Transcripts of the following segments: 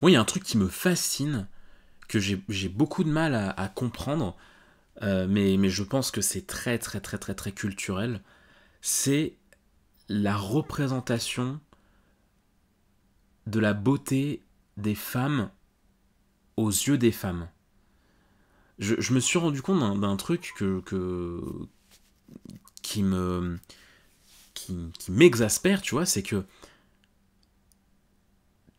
Moi, il y a un truc qui me fascine, que j'ai beaucoup de mal à comprendre, mais je pense que c'est très très très très très culturel, c'est la représentation de la beauté des femmes aux yeux des femmes. Je me suis rendu compte d'un truc qui me qui m'exaspère, tu vois, c'est que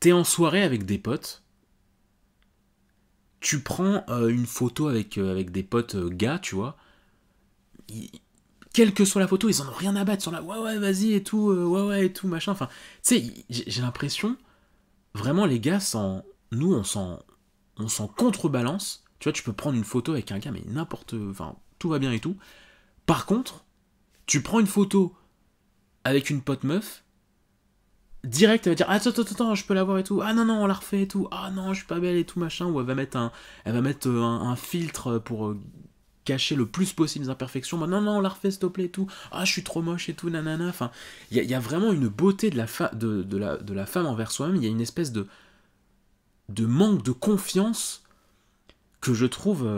t'es en soirée avec des potes, tu prends une photo avec des potes gars, tu vois, ils- quelle que soit la photo, ils en ont rien à battre, ils sont là, ouais ouais, vas-y et tout, ouais ouais et tout, machin, enfin, tu sais, j'ai l'impression, vraiment les gars, nous on s'en contrebalance, tu vois, tu peux prendre une photo avec un gars, mais n'importe, enfin, tout va bien et tout. Par contre, tu prends une photo avec une pote meuf, direct, elle va dire attends, attends, attends, je peux la voir et tout. Ah non, non, on la refait et tout. Ah non, je suis pas belle et tout, machin. Ou elle va mettre un filtre pour cacher le plus possible les imperfections. Bah, non, non, on la refait, s'il te plaît et tout. Ah, je suis trop moche et tout, nanana. Enfin, y a vraiment une beauté de la femme envers soi-même. Il y a une espèce de manque de confiance que je trouve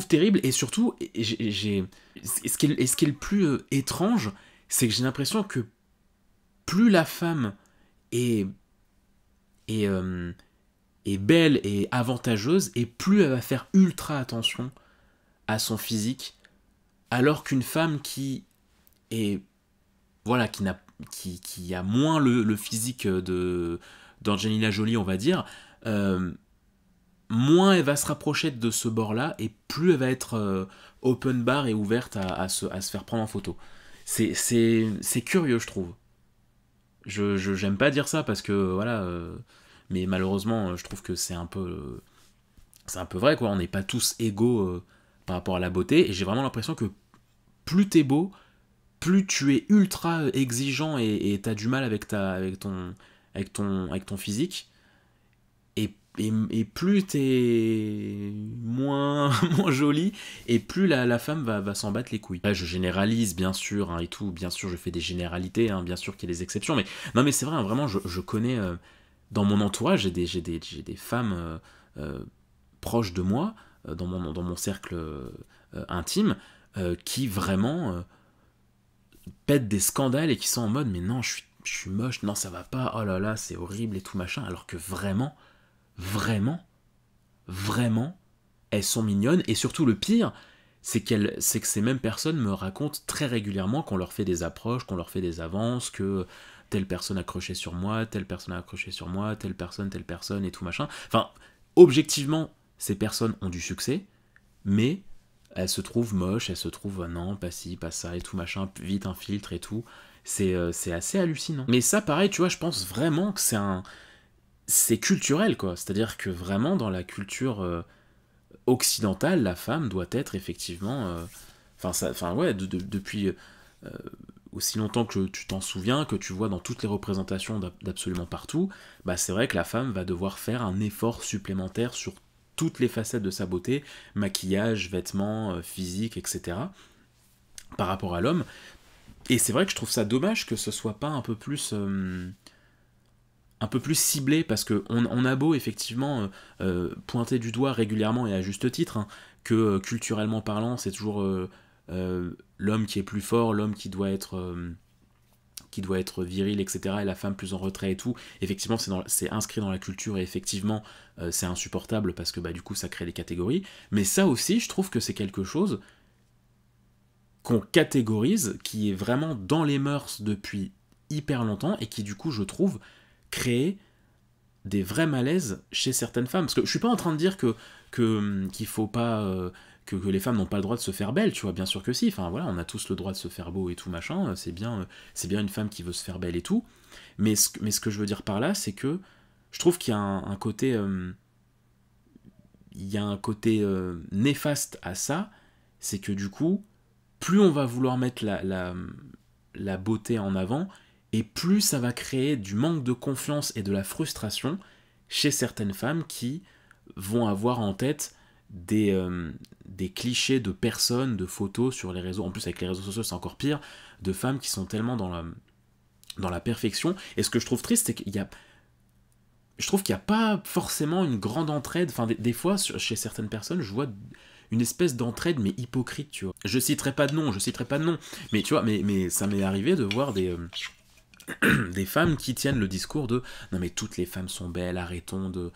terrible. Et surtout, ce qui est le plus étrange, c'est que j'ai l'impression que plus la femme est, est, euh, est belle et avantageuse, et plus elle va faire ultra attention à son physique, alors qu'une femme qui est voilà qui a moins le physique de d'Angelina Jolie, on va dire, euh, moins elle va se rapprocher de ce bord-là, et plus elle va être open bar et ouverte à se faire prendre en photo. C'est curieux, je trouve. J'aime pas dire ça parce que voilà, mais malheureusement, je trouve que c'est un peu vrai, quoi. On n'est pas tous égaux par rapport à la beauté, et j'ai vraiment l'impression que plus t'es beau, plus tu es ultra exigeant et t'as du mal avec ton physique, et plus t'es moins, moins joli, et plus la femme va s'en battre les couilles. Là, je généralise, bien sûr, hein, et tout, bien sûr, je fais des généralités, hein, bien sûr qu'il y a des exceptions, mais non, mais c'est vrai, hein, vraiment, je connais, dans mon entourage, j'ai des femmes euh, proches de moi, dans mon cercle intime, qui vraiment pètent des scandales et qui sont en mode, mais non, je suis moche, non, ça va pas, oh là là, c'est horrible et tout machin, alors que vraiment, vraiment, vraiment, elles sont mignonnes, et surtout le pire, c'est que ces mêmes personnes me racontent très régulièrement qu'on leur fait des approches, qu'on leur fait des avances, que telle personne a croché sur moi, telle personne a accroché sur moi, telle personne et tout machin. Enfin, objectivement, ces personnes ont du succès, mais elles se trouvent moches, elles se trouvent non, pas ci, pas ça et tout machin, vite un filtre et tout. C'est assez hallucinant. Mais ça, pareil, tu vois, je pense vraiment que c'est culturel, quoi. C'est-à-dire que vraiment, dans la culture occidentale, la femme doit être effectivement. Enfin ouais, depuis aussi longtemps que tu t'en souviens, que tu vois dans toutes les représentations d'absolument partout, bah c'est vrai que la femme va devoir faire un effort supplémentaire sur toutes les facettes de sa beauté, maquillage, vêtements, physique, etc., par rapport à l'homme. Et c'est vrai que je trouve ça dommage que ce soit pas un peu plus ciblé, parce que on a beau effectivement pointer du doigt régulièrement et à juste titre, hein, que culturellement parlant c'est toujours l'homme qui est plus fort, l'homme qui doit être viril, etc., et la femme plus en retrait et tout. Effectivement, c'est inscrit dans la culture, et effectivement, c'est insupportable parce que bah, du coup, ça crée des catégories. Mais ça aussi, je trouve que c'est quelque chose qu'on catégorise, qui est vraiment dans les mœurs depuis hyper longtemps, et qui, du coup, je trouve, crée des vrais malaises chez certaines femmes. Parce que je suis pas en train de dire qu'il faut pas que les femmes n'ont pas le droit de se faire belles, tu vois, bien sûr que si. Enfin voilà, on a tous le droit de se faire beau et tout machin. C'est bien une femme qui veut se faire belle et tout. Mais ce que je veux dire par là, c'est que je trouve qu'il y a un côté il y a un côté néfaste à ça, c'est que du coup, plus on va vouloir mettre la beauté en avant, et plus ça va créer du manque de confiance et de la frustration chez certaines femmes qui vont avoir en tête des clichés de personnes, de photos sur les réseaux. En plus, avec les réseaux sociaux, c'est encore pire, de femmes qui sont tellement dans la perfection. Et ce que je trouve triste, c'est qu'il y a je trouve qu'il n'y a pas forcément une grande entraide. Enfin, des fois, chez certaines personnes, je vois une espèce d'entraide, mais hypocrite, tu vois. Je citerai pas de nom, mais tu vois, mais ça m'est arrivé de voir des femmes qui tiennent le discours de non mais toutes les femmes sont belles, arrêtons de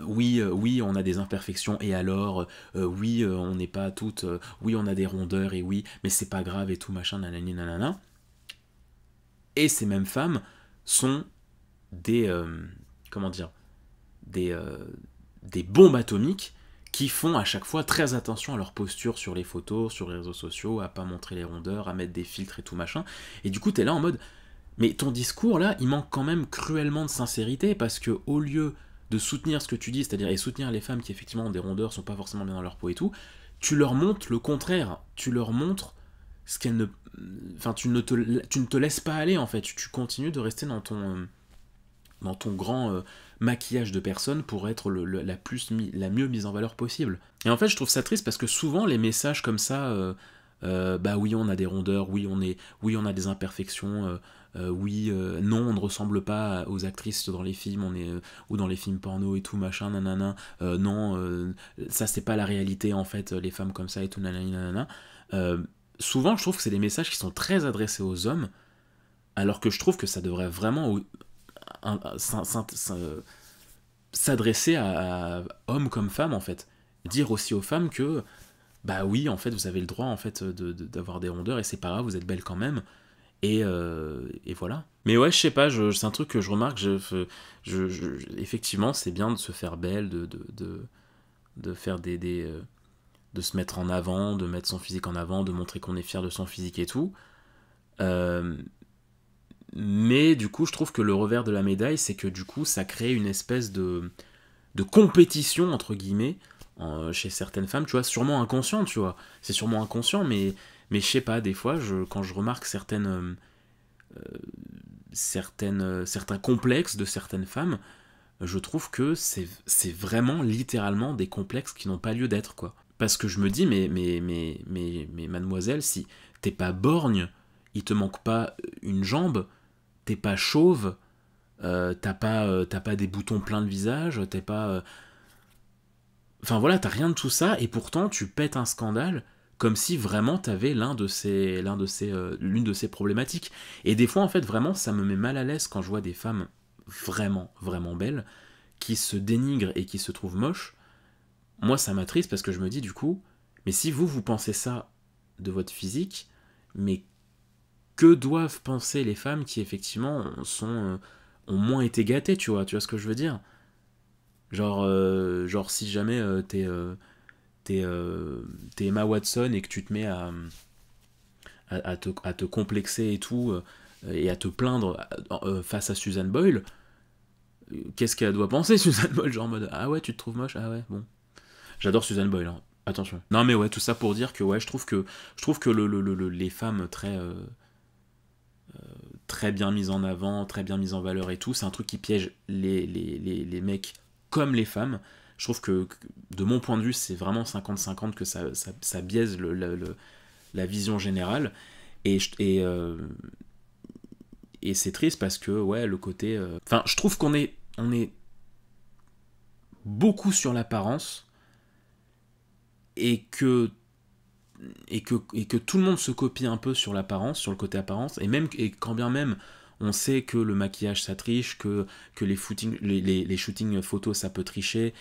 oui, oui, on a des imperfections, et alors, oui, on n'est pas toutes, oui, on a des rondeurs, et oui, mais c'est pas grave, et tout machin, nanani, nanana. Et ces mêmes femmes sont des, comment dire, des, euh, des bombes atomiques qui font à chaque fois très attention à leur posture sur les photos, sur les réseaux sociaux, à pas montrer les rondeurs, à mettre des filtres et tout machin. Et du coup, t'es là en mode, mais ton discours là, il manque quand même cruellement de sincérité, parce que au lieu de soutenir ce que tu dis, c'est-à-dire et soutenir les femmes qui effectivement ont des rondeurs, sont pas forcément bien dans leur peau et tout, tu leur montres le contraire. Tu leur montres ce qu'elles ne, enfin tu ne te laisses pas aller en fait. Tu continues de rester dans ton grand maquillage de personne pour être la mieux mise en valeur possible. Et en fait, je trouve ça triste parce que souvent les messages comme ça, bah oui, on a des rondeurs, oui, on a des imperfections, oui, non, on ne ressemble pas aux actrices dans les films, ou dans les films porno et tout machin, nanana, non, ça c'est pas la réalité en fait, les femmes comme ça et tout, nanana, nanana. Souvent, je trouve que c'est des messages qui sont très adressés aux hommes, alors que je trouve que ça devrait vraiment s'adresser à hommes comme femmes en fait. Dire aussi aux femmes que bah oui en fait vous avez le droit en fait d'avoir des rondeurs et c'est pas grave, vous êtes belle quand même, et voilà. Mais ouais, je sais pas, c'est un truc que je remarque, effectivement c'est bien de se faire belle, de faire de se mettre en avant, de mettre son physique en avant, de montrer qu'on est fier de son physique et tout. Euh, mais du coup, je trouve que le revers de la médaille, c'est que du coup, ça crée une espèce de compétition, entre guillemets, chez certaines femmes, tu vois, sûrement inconscient, tu vois. C'est sûrement inconscient, mais je sais pas, des fois, quand je remarque certains complexes de certaines femmes, je trouve que c'est vraiment littéralement des complexes qui n'ont pas lieu d'être, quoi. Parce que je me dis, mais mademoiselle, si t'es pas borgne, il te manque pas une jambe, t'es pas chauve, t'as pas des boutons plein de visage, t'es pas... Enfin voilà, t'as rien de tout ça, et pourtant tu pètes un scandale comme si vraiment t'avais l'une de ces problématiques. Et des fois, en fait, vraiment, ça me met mal à l'aise quand je vois des femmes vraiment, vraiment belles qui se dénigrent et qui se trouvent moches. Moi, ça m'attriste parce que je me dis, du coup, mais si vous pensez ça de votre physique, mais que doivent penser les femmes qui effectivement ont moins été gâtées, tu vois ce que je veux dire? Genre si jamais t'es Emma Watson et que tu te mets à te complexer et tout, et à te plaindre face à Susan Boyle, qu'est-ce qu'elle doit penser, Susan Boyle? Genre en mode, ah ouais, tu te trouves moche? Ah ouais, bon. J'adore Susan Boyle, hein. Attention. Non mais ouais, tout ça pour dire que ouais, je trouve que les femmes très bien mises en avant, très bien mises en valeur et tout, c'est un truc qui piège les mecs comme les femmes. Je trouve que de mon point de vue, c'est vraiment 50-50 que ça biaise la vision générale. Et, et c'est triste parce que, ouais, le côté... Enfin, je trouve on est beaucoup sur l'apparence, et que tout le monde se copie un peu sur l'apparence, sur le côté apparence, et quand bien même on sait que le maquillage ça triche, que les shootings photos ça peut tricher,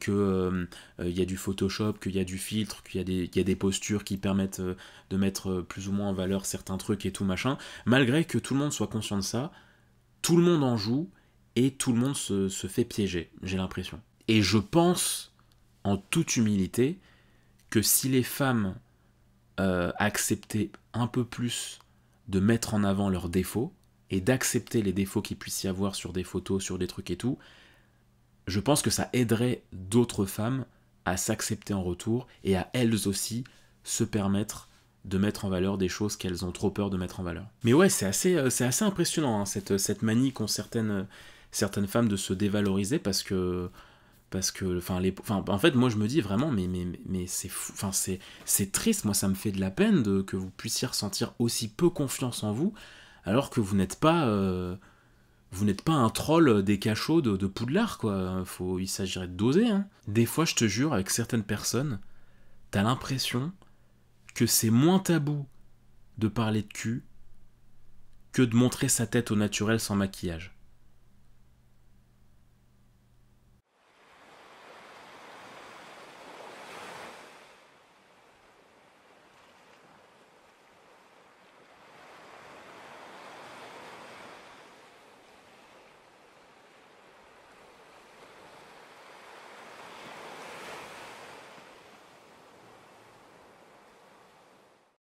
que y a du Photoshop, qu'il y a du filtre, qu'il y a des postures qui permettent de mettre plus ou moins en valeur certains trucs et tout machin, malgré que tout le monde soit conscient de ça, tout le monde en joue, et tout le monde se fait piéger, j'ai l'impression. Et je pense, en toute humilité, que si les femmes acceptaient un peu plus de mettre en avant leurs défauts et d'accepter les défauts qu'il puisse y avoir sur des photos, sur des trucs et tout, je pense que ça aiderait d'autres femmes à s'accepter en retour et à elles aussi se permettre de mettre en valeur des choses qu'elles ont trop peur de mettre en valeur. Mais ouais, c'est assez impressionnant, hein, cette manie qu'ont certaines femmes de se dévaloriser, parce que en fait, moi je me dis vraiment, mais c'est fou, enfin c'est triste, moi ça me fait de la peine que vous puissiez ressentir aussi peu confiance en vous, alors que vous n'êtes pas Vous n'êtes pas un troll des cachots de Poudlard, quoi. Il s'agirait de doser, hein. Des fois, je te jure, avec certaines personnes, t'as l'impression que c'est moins tabou de parler de cul que de montrer sa tête au naturel sans maquillage.